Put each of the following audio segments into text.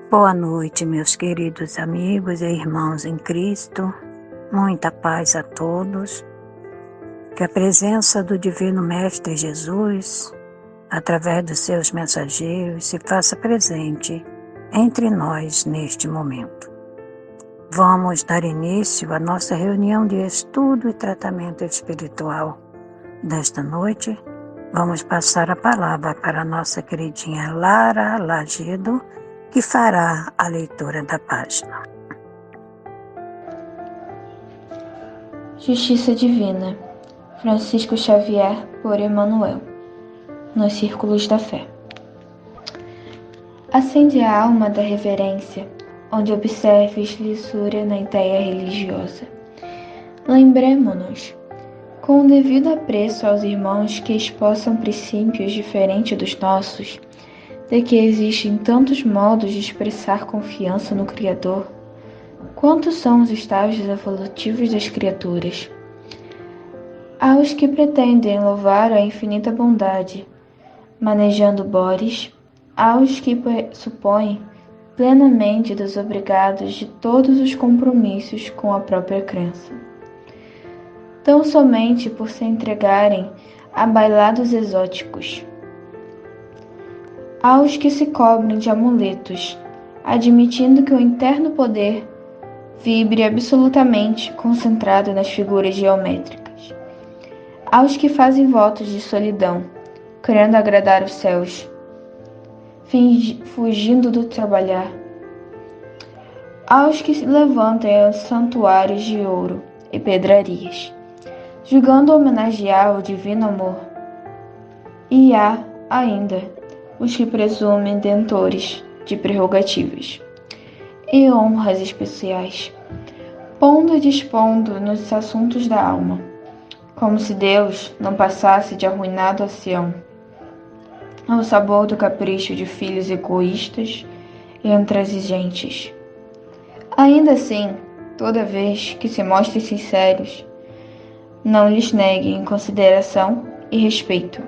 Boa noite, meus queridos amigos e irmãos em Cristo. Muita paz a todos. Que a presença do Divino Mestre Jesus, através dos seus mensageiros, se faça presente entre nós neste momento. Vamos dar início à nossa reunião de estudo e tratamento espiritual desta noite. Vamos passar a palavra para a nossa queridinha Lara Lagido, que fará a leitura da página. Justiça Divina, Francisco Xavier por Emmanuel, nos Círculos da Fé. Acende a alma da reverência, onde observes lisura na ideia religiosa. Lembremo-nos, com o devido apreço aos irmãos que espossam princípios diferentes dos nossos, de que existem tantos modos de expressar confiança no Criador. Quantos são os estágios evolutivos das criaturas? Há os que pretendem louvar a infinita bondade, manejando bores, há os que supõem plenamente desobrigados de todos os compromissos com a própria crença. Tão somente por se entregarem a bailados exóticos. Há os que se cobrem de amuletos, admitindo que o interno poder vibre absolutamente concentrado nas figuras geométricas. Há os que fazem votos de solidão, querendo agradar os céus, fugindo do trabalhar. Há os que se levantam aos santuários de ouro e pedrarias, julgando homenagear o divino amor. E há, ainda, os que presumem detentores de prerrogativas e honras especiais, pondo e dispondo nos assuntos da alma, como se Deus não passasse de arruinado ancião, ao sabor do capricho de filhos egoístas e intransigentes. Ainda assim, toda vez que se mostrem sinceros, não lhes neguem consideração e respeito.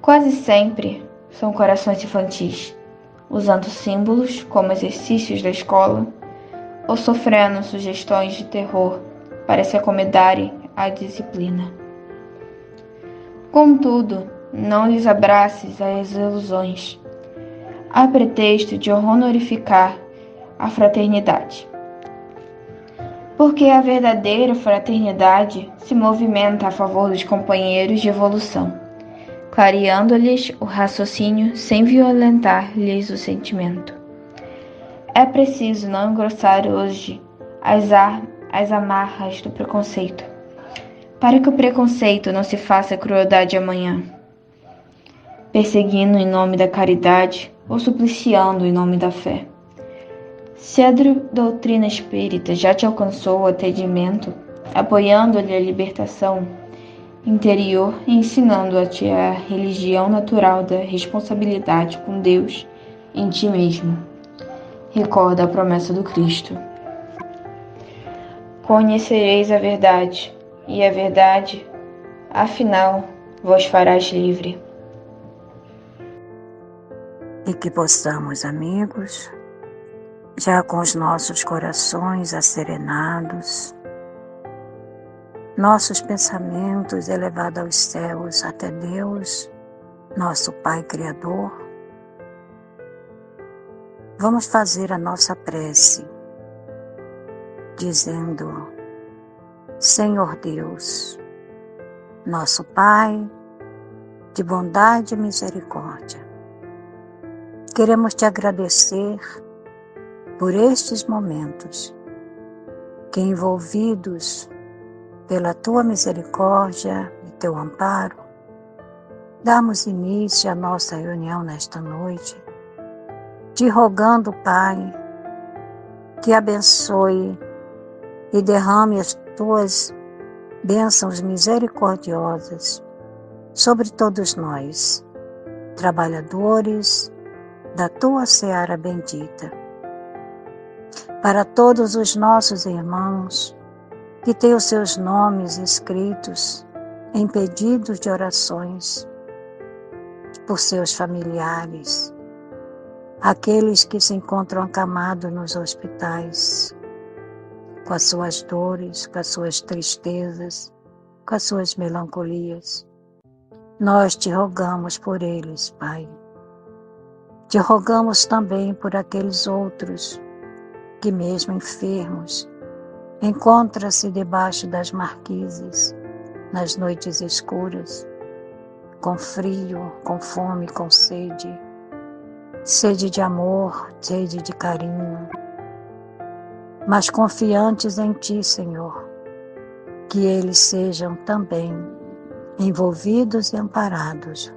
Quase sempre são corações infantis, usando símbolos como exercícios da escola, ou sofrendo sugestões de terror para se acomodarem à disciplina. Contudo, não lhes abraces as ilusões, a pretexto de honorificar a fraternidade. Porque a verdadeira fraternidade se movimenta a favor dos companheiros de evolução, clareando-lhes o raciocínio sem violentar-lhes o sentimento. É preciso não engrossar hoje as amarras do preconceito, para que o preconceito não se faça crueldade amanhã, perseguindo em nome da caridade ou supliciando em nome da fé. Se a doutrina espírita já te alcançou o atendimento, apoiando-lhe a libertação interior e ensinando-te a religião natural da responsabilidade com Deus em ti mesmo. Recorda a promessa do Cristo. Conhecereis a verdade, e a verdade, afinal, vos farás livre. E que possamos, amigos, já com os nossos corações asserenados, nossos pensamentos elevados aos céus até Deus, nosso Pai Criador, vamos fazer a nossa prece, dizendo: Senhor Deus, nosso Pai de bondade e misericórdia, queremos te agradecer por estes momentos que, envolvidos pela tua misericórdia e teu amparo, damos início à nossa reunião nesta noite, te rogando, Pai, que abençoe e derrame as tuas bênçãos misericordiosas sobre todos nós, trabalhadores da tua seara bendita. Para todos os nossos irmãos que têm os seus nomes escritos em pedidos de orações por seus familiares, aqueles que se encontram acamados nos hospitais, com as suas dores, com as suas tristezas, com as suas melancolias. Nós te rogamos por eles, Pai. Te rogamos também por aqueles outros que, mesmo enfermos, encontram-se debaixo das marquises, nas noites escuras, com frio, com fome, com sede, sede de amor, sede de carinho, mas confiantes em Ti, Senhor, que eles sejam também envolvidos e amparados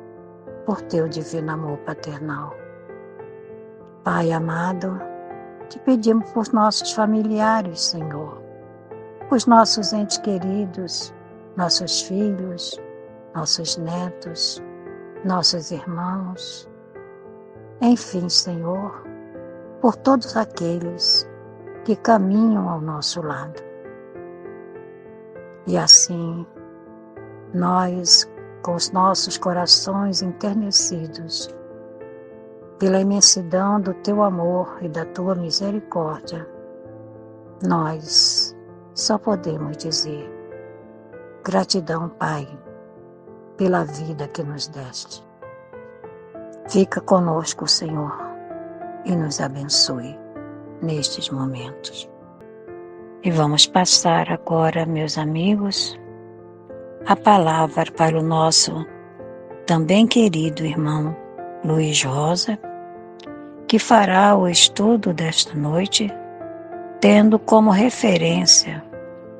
por Teu divino amor paternal. Pai amado, te pedimos por nossos familiares, Senhor, por nossos entes queridos, nossos filhos, nossos netos, nossos irmãos, enfim, Senhor, por todos aqueles que caminham ao nosso lado. E assim, nós, com os nossos corações enternecidos, pela imensidão do Teu amor e da Tua misericórdia, nós só podemos dizer: gratidão, Pai, pela vida que nos deste. Fica conosco, Senhor, e nos abençoe nestes momentos. E vamos passar agora, meus amigos, a palavra para o nosso também querido irmão Luiz Rosa, que fará o estudo desta noite, tendo como referência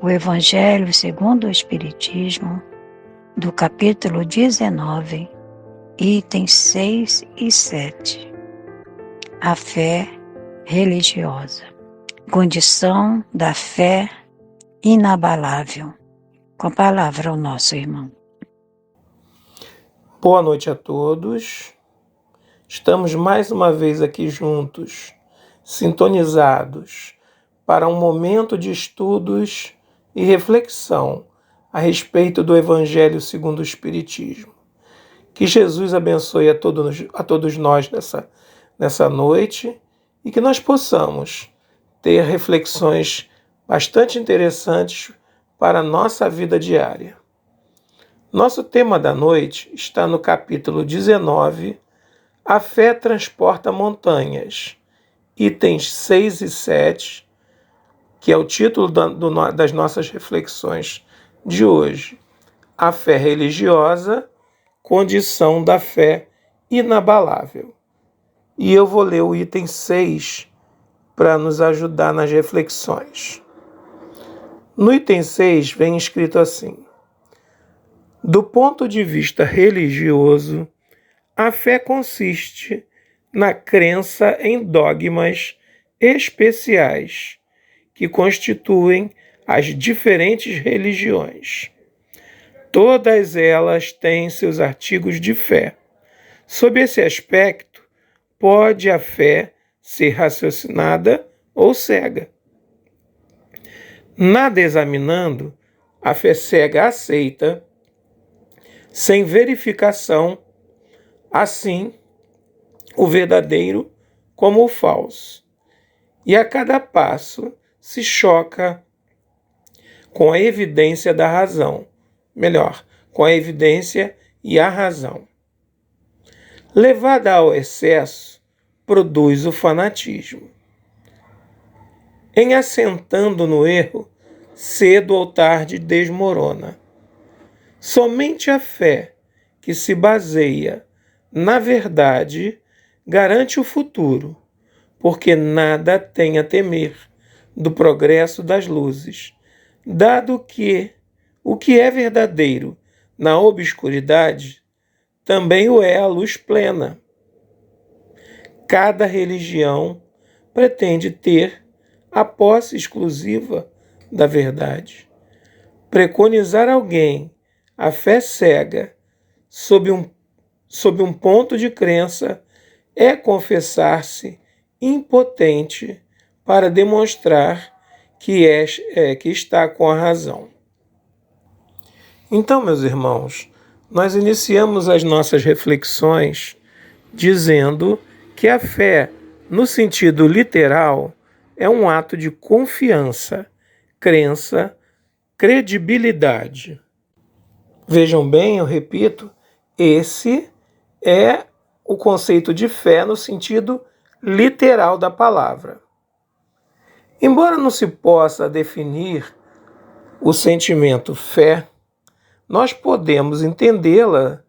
o Evangelho segundo o Espiritismo, do capítulo 19, itens 6 e 7. A fé religiosa. Condição da fé inabalável. Com a palavra ao nosso irmão. Boa noite a todos. Estamos mais uma vez aqui juntos, sintonizados, para um momento de estudos e reflexão a respeito do Evangelho segundo o Espiritismo. Que Jesus abençoe a todos nós nessa noite e que nós possamos ter reflexões bastante interessantes para a nossa vida diária. Nosso tema da noite está no capítulo 19, A Fé Transporta Montanhas, itens 6 e 7, que é o título das nossas reflexões de hoje. A fé religiosa, condição da fé inabalável. E eu vou ler o item 6 para nos ajudar nas reflexões. No item 6 vem escrito assim: do ponto de vista religioso, a fé consiste na crença em dogmas especiais que constituem as diferentes religiões. Todas elas têm seus artigos de fé. Sob esse aspecto, pode a fé ser raciocinada ou cega. Nada examinando, a fé cega aceita, sem verificação, assim, o verdadeiro como o falso. E a cada passo se choca com a evidência da razão. Melhor, com a evidência e a razão. Levada ao excesso, produz o fanatismo. Em assentando no erro, cedo ou tarde desmorona. Somente a fé que se baseia na verdade garante o futuro, porque nada tem a temer do progresso das luzes, dado que o que é verdadeiro na obscuridade também o é à luz plena. Cada religião pretende ter a posse exclusiva da verdade. Preconizar alguém a fé cega sob um ponto de crença é confessar-se impotente para demonstrar que está com a razão. Então, meus irmãos, nós iniciamos as nossas reflexões dizendo que a fé No sentido literal, é um ato de confiança, crença, credibilidade. Vejam bem, eu repito, esse é o conceito de fé no sentido literal da palavra. Embora não se possa definir o sentimento fé, nós podemos entendê-la,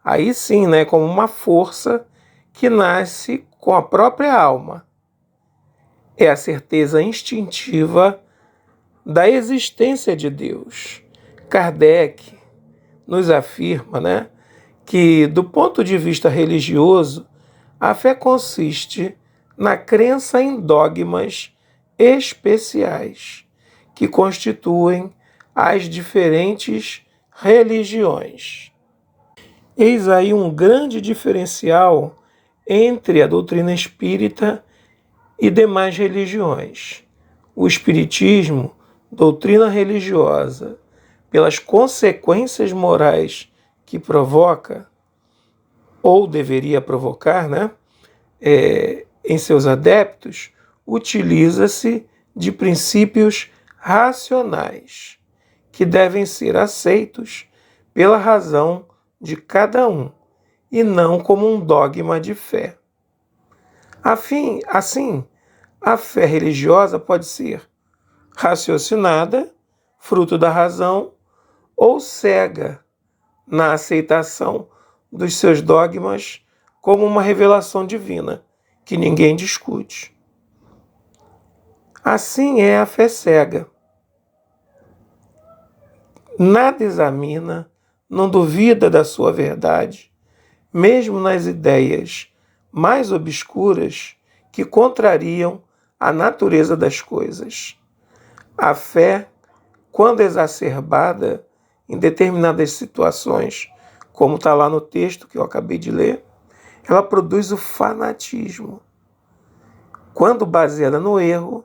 aí sim, como uma força que nasce com a própria alma. É a certeza instintiva da existência de Deus. Kardec nos afirma, que, do ponto de vista religioso, a fé consiste na crença em dogmas especiais que constituem as diferentes religiões. Eis aí um grande diferencial entre a doutrina espírita e demais religiões. O espiritismo, doutrina religiosa, pelas consequências morais que provoca, ou deveria provocar, em seus adeptos, utiliza-se de princípios racionais, que devem ser aceitos pela razão de cada um, e não como um dogma de fé. Assim, a fé religiosa pode ser raciocinada, fruto da razão, ou cega na aceitação dos seus dogmas como uma revelação divina, que ninguém discute. Assim é a fé cega. Nada examina, não duvida da sua verdade, mesmo nas ideias mais obscuras que contrariam a natureza das coisas. A fé, quando exacerbada em determinadas situações, como está lá no texto que eu acabei de ler, ela produz o fanatismo. Quando baseada no erro,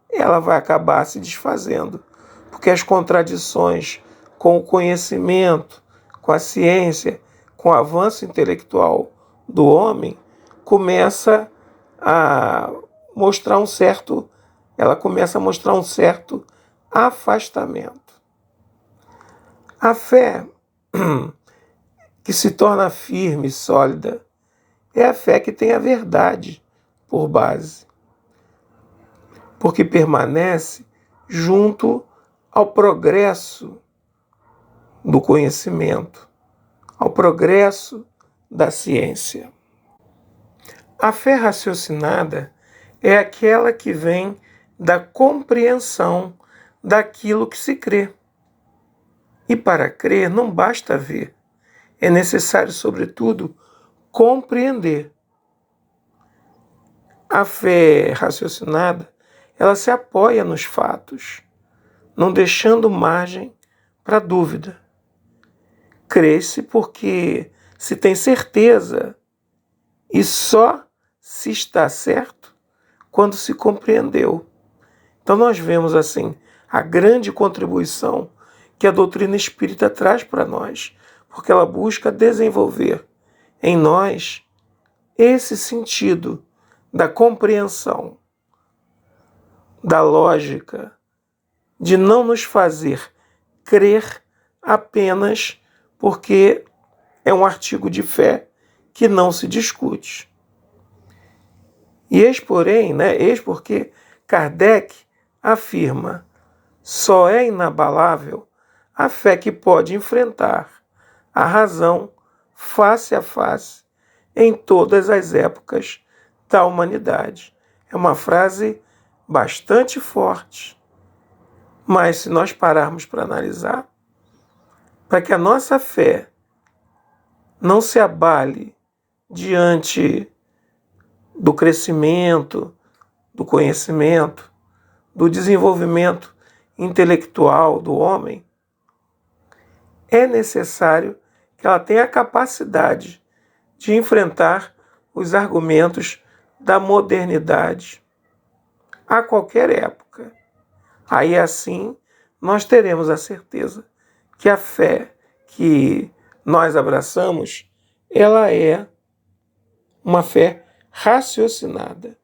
ela vai acabar se desfazendo, porque as contradições com o conhecimento, com a ciência, com o avanço intelectual do homem, começa a mostrar um certo afastamento. A fé que se torna firme e sólida é a fé que tem a verdade por base, porque permanece junto ao progresso do conhecimento, ao progresso da ciência. A fé raciocinada é aquela que vem da compreensão daquilo que se crê. E para crer não basta ver, é necessário, sobretudo, compreender. A fé raciocinada, ela se apoia nos fatos, não deixando margem para dúvida. Crê-se porque se tem certeza e só se está certo quando se compreendeu. Então nós vemos assim a grande contribuição que a doutrina espírita traz para nós, porque ela busca desenvolver em nós esse sentido da compreensão, da lógica, de não nos fazer crer apenas porque é um artigo de fé que não se discute. E eis porque Kardec afirma: só é inabalável a fé que pode enfrentar a razão face a face em todas as épocas da humanidade. É uma frase bastante forte, mas se nós pararmos para analisar, para que a nossa fé não se abale diante do crescimento, do conhecimento, do desenvolvimento intelectual do homem, é necessário que ela tenha a capacidade de enfrentar os argumentos da modernidade a qualquer época. Aí assim nós teremos a certeza que a fé que nós abraçamos, ela é uma fé raciocinada.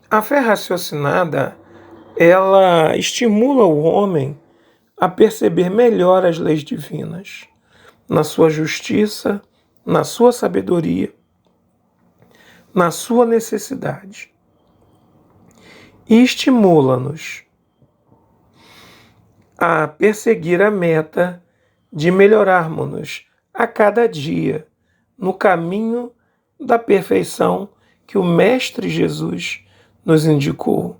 A fé raciocinada, ela estimula o homem a perceber melhor as leis divinas, na sua justiça, na sua sabedoria, na sua necessidade. E estimula-nos a perseguir a meta de melhorarmos-nos a cada dia no caminho da perfeição que o Mestre Jesus nos indicou.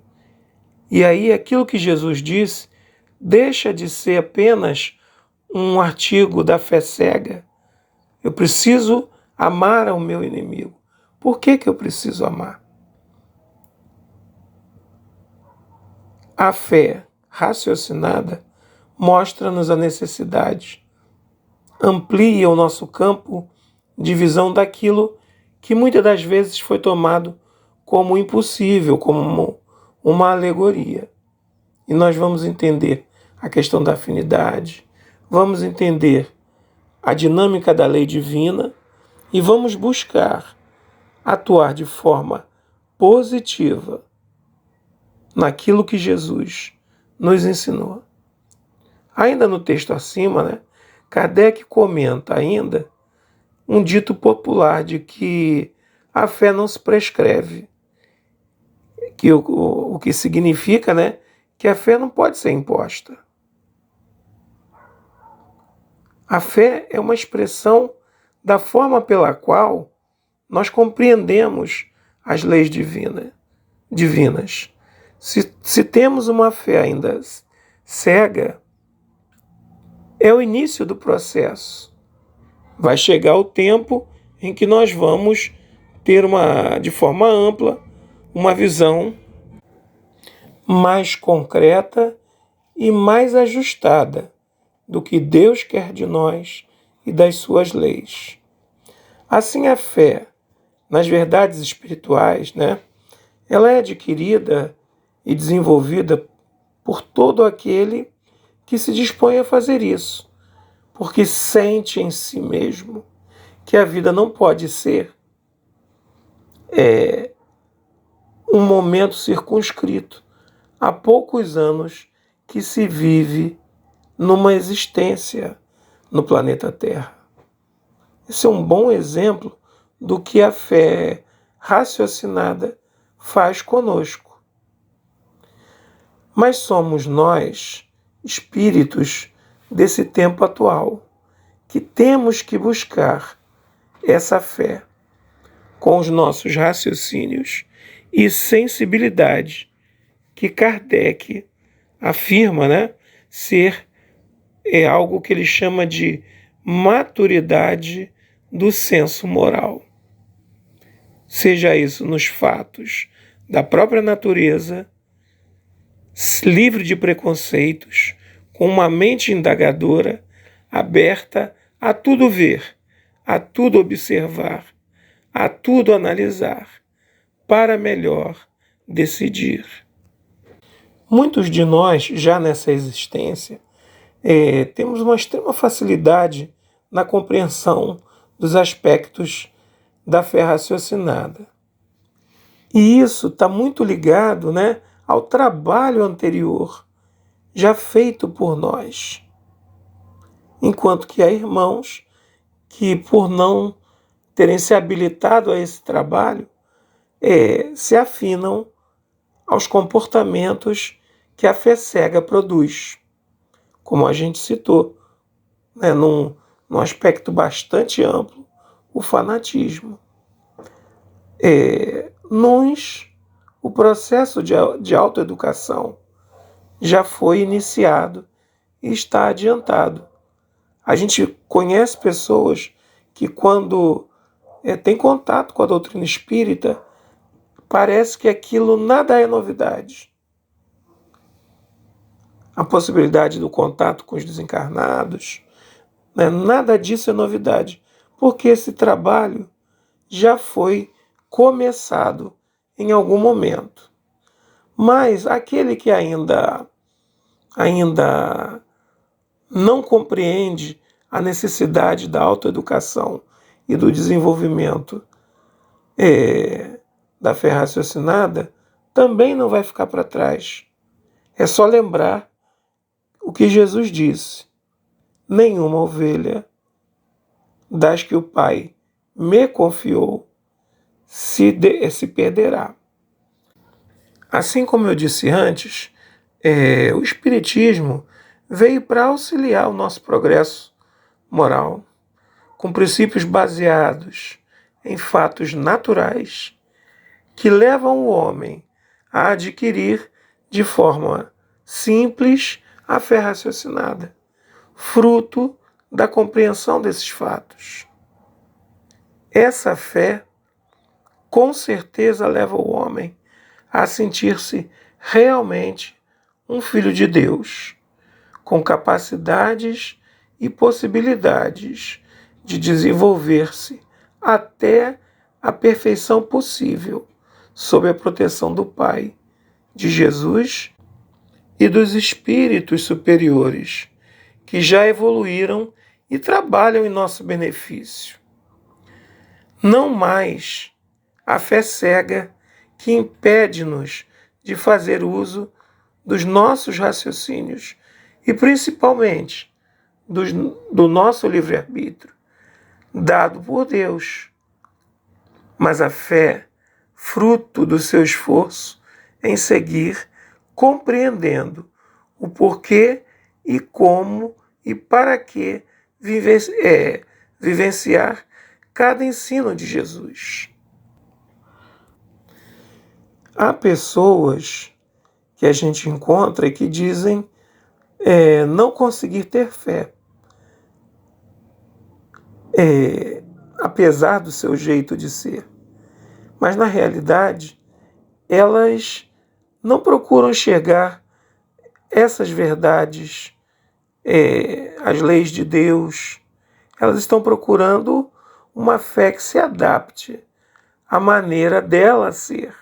E aí aquilo que Jesus disse deixa de ser apenas um artigo da fé cega. Eu preciso amar ao meu inimigo. Por que eu preciso amar? A fé raciocinada mostra-nos a necessidade, amplia o nosso campo de visão daquilo que muitas das vezes foi tomado como impossível, como uma alegoria. E nós vamos entender a questão da afinidade, vamos entender a dinâmica da lei divina e vamos buscar atuar de forma positiva naquilo que Jesus nos ensinou. Ainda no texto acima, Kardec comenta ainda um dito popular de que a fé não se prescreve, que o que significa, que a fé não pode ser imposta. A fé é uma expressão da forma pela qual nós compreendemos as leis divinas. Se temos uma fé ainda cega, é o início do processo. Vai chegar o tempo em que nós vamos ter de forma ampla, uma visão mais concreta e mais ajustada do que Deus quer de nós e das suas leis. Assim, a fé nas verdades espirituais, ela é adquirida e desenvolvida por todo aquele que se dispõe a fazer isso, porque sente em si mesmo que a vida não pode ser um momento circunscrito a poucos anos que se vive numa existência no planeta Terra. Esse é um bom exemplo do que a fé raciocinada faz conosco. Mas somos nós, espíritos desse tempo atual, que temos que buscar essa fé com os nossos raciocínios e sensibilidade, que Kardec afirma ser algo que ele chama de maturidade do senso moral. Seja isso nos fatos da própria natureza, livre de preconceitos, com uma mente indagadora, aberta a tudo ver, a tudo observar, a tudo analisar, para melhor decidir. Muitos de nós, já nessa existência, temos uma extrema facilidade na compreensão dos aspectos da fé raciocinada. E isso está muito ligado ao trabalho anterior já feito por nós. Enquanto que há irmãos que, por não terem se habilitado a esse trabalho, se afinam aos comportamentos que a fé cega produz. Como a gente citou, num aspecto bastante amplo, o fanatismo. O processo de autoeducação já foi iniciado e está adiantado. A gente conhece pessoas que, quando tem contato com a doutrina espírita, parece que aquilo nada é novidade. A possibilidade do contato com os desencarnados, nada disso é novidade, porque esse trabalho já foi começado em algum momento. Mas aquele que ainda não compreende a necessidade da autoeducação e do desenvolvimento da fé raciocinada também não vai ficar para trás. É só lembrar o que Jesus disse: nenhuma ovelha das que o Pai me confiou se perderá. Assim como eu disse antes, o Espiritismo veio para auxiliar o nosso progresso moral, com princípios baseados em fatos naturais que levam o homem a adquirir de forma simples a fé raciocinada, fruto da compreensão desses fatos. Essa fé, com certeza, leva o homem a sentir-se realmente um filho de Deus, com capacidades e possibilidades de desenvolver-se até a perfeição possível, sob a proteção do Pai, de Jesus e dos espíritos superiores, que já evoluíram e trabalham em nosso benefício. Não mais a fé cega que impede-nos de fazer uso dos nossos raciocínios e, principalmente, do nosso livre-arbítrio, dado por Deus. Mas a fé, fruto do seu esforço em seguir, compreendendo o porquê e como e para que vivenciar cada ensino de Jesus. Há pessoas que a gente encontra e que dizem não conseguir ter fé, apesar do seu jeito de ser. Mas, na realidade, elas não procuram enxergar essas verdades, as leis de Deus. Elas estão procurando uma fé que se adapte à maneira dela ser,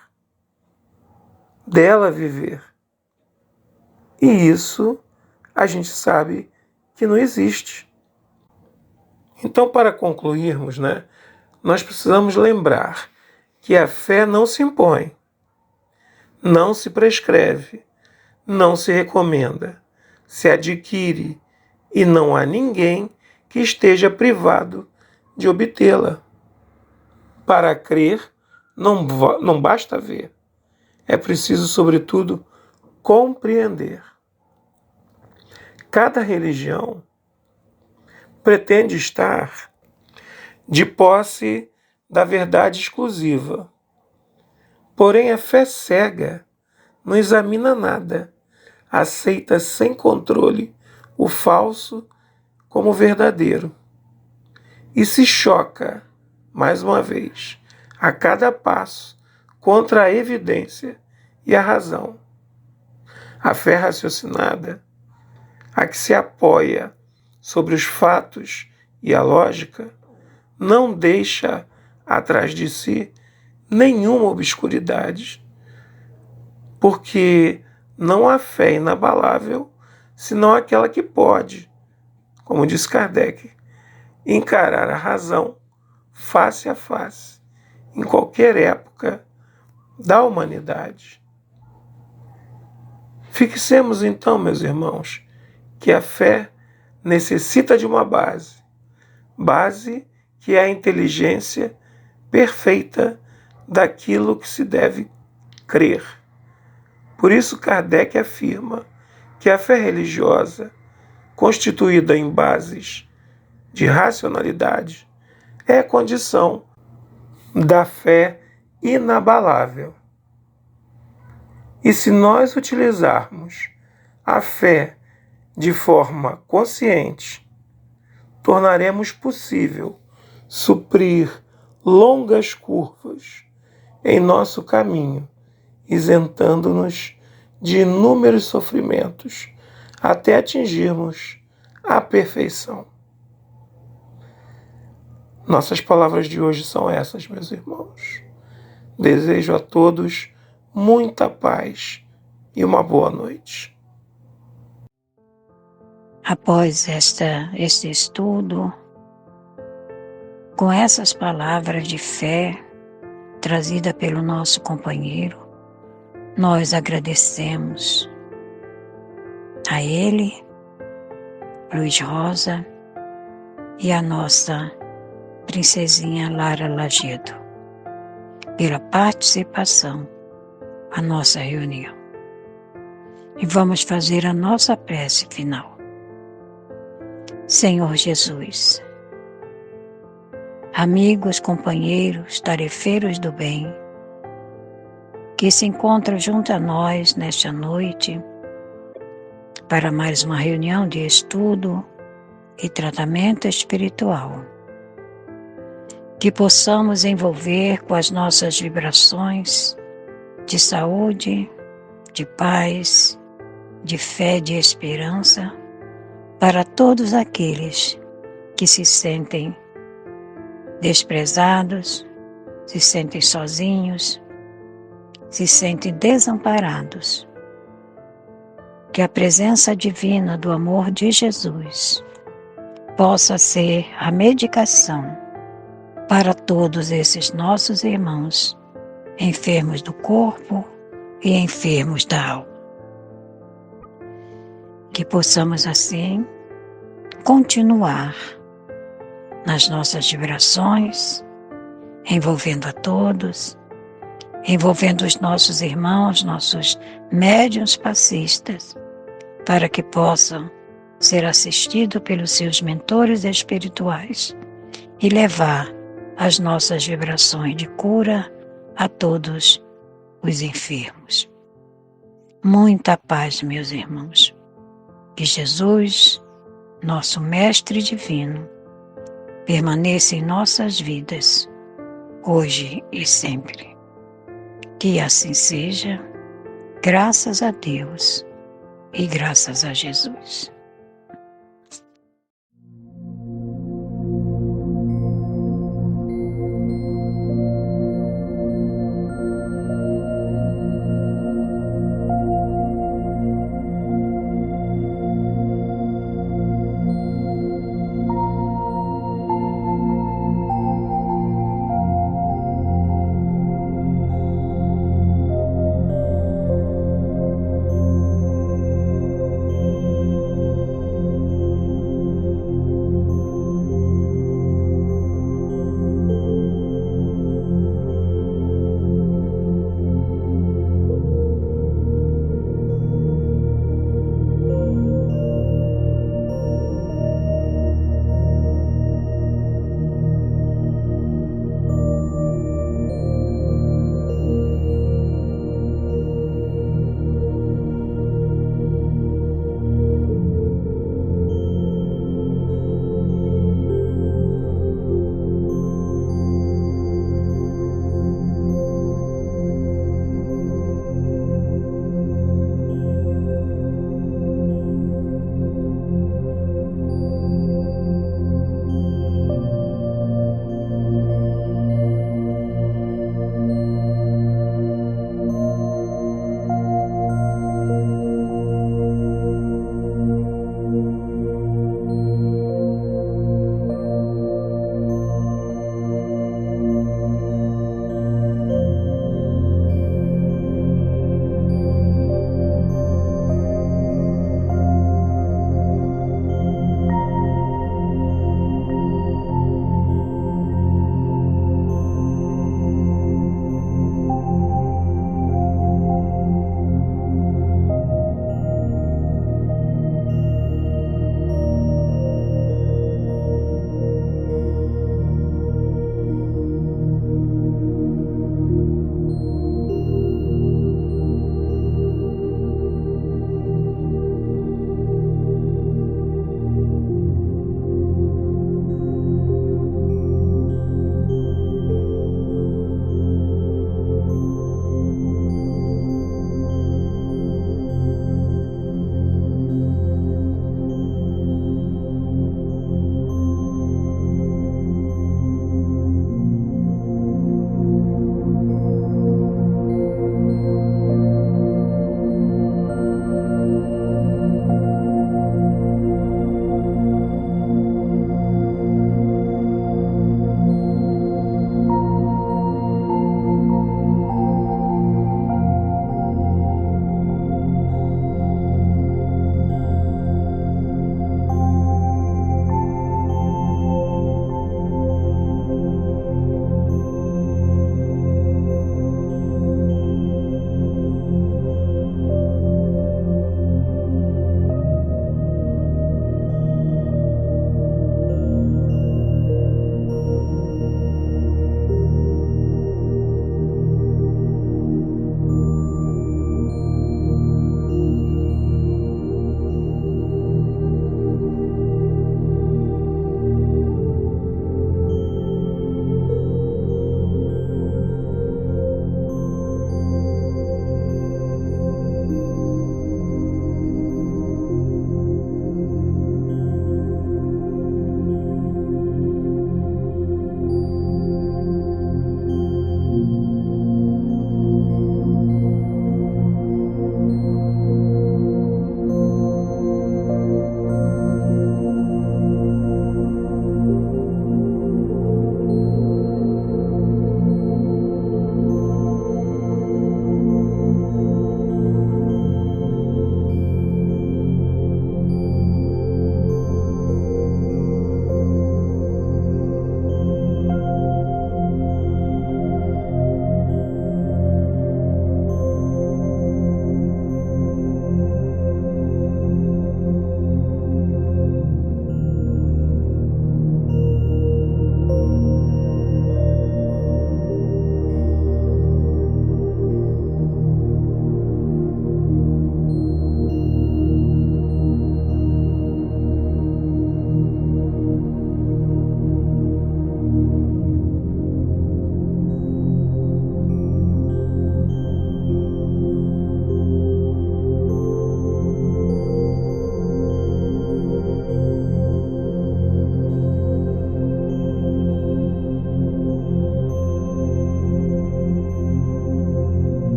dela viver. E isso a gente sabe que não existe. Então, para concluirmos, nós precisamos lembrar que a fé não se impõe, não se prescreve, não se recomenda, se adquire, e não há ninguém que esteja privado de obtê-la. Para crer, não basta ver. É preciso, sobretudo, compreender. Cada religião pretende estar de posse da verdade exclusiva. Porém, a fé cega não examina nada, aceita sem controle o falso como verdadeiro e se choca, mais uma vez, a cada passo contra a evidência e a razão. A fé raciocinada, a que se apoia sobre os fatos e a lógica, não deixa atrás de si nenhuma obscuridade, porque não há fé inabalável senão aquela que pode, como diz Kardec, encarar a razão face a face, em qualquer época da humanidade. Fixemos então, meus irmãos, que a fé necessita de uma base que é a inteligência perfeita daquilo que se deve crer. Por isso Kardec afirma que a fé religiosa, constituída em bases de racionalidade, é condição da fé inabalável. E se nós utilizarmos a fé de forma consciente, tornaremos possível suprir longas curvas em nosso caminho, isentando-nos de inúmeros sofrimentos até atingirmos a perfeição. Nossas palavras de hoje são essas, meus irmãos. Desejo a todos muita paz e uma boa noite. Após este estudo, com essas palavras de fé, trazida pelo nosso companheiro, nós agradecemos a ele, Luiz Rosa, e a nossa princesinha Lara Lagedo, pela participação à nossa reunião. E vamos fazer a nossa prece final. Senhor Jesus, amigos, companheiros, tarefeiros do bem, que se encontram junto a nós nesta noite para mais uma reunião de estudo e tratamento espiritual, que possamos envolver com as nossas vibrações de saúde, de paz, de fé, de esperança, para todos aqueles que se sentem desprezados, se sentem sozinhos, se sentem desamparados. Que a presença divina do amor de Jesus possa ser a medicação para todos esses nossos irmãos, enfermos do corpo e enfermos da alma. Que possamos assim continuar nas nossas vibrações, envolvendo a todos, envolvendo os nossos irmãos, nossos médiuns passistas, para que possam ser assistidos pelos seus mentores espirituais e levar as nossas vibrações de cura a todos os enfermos. Muita paz, meus irmãos. Que Jesus, nosso Mestre Divino, permaneça em nossas vidas, hoje e sempre. Que assim seja, graças a Deus e graças a Jesus.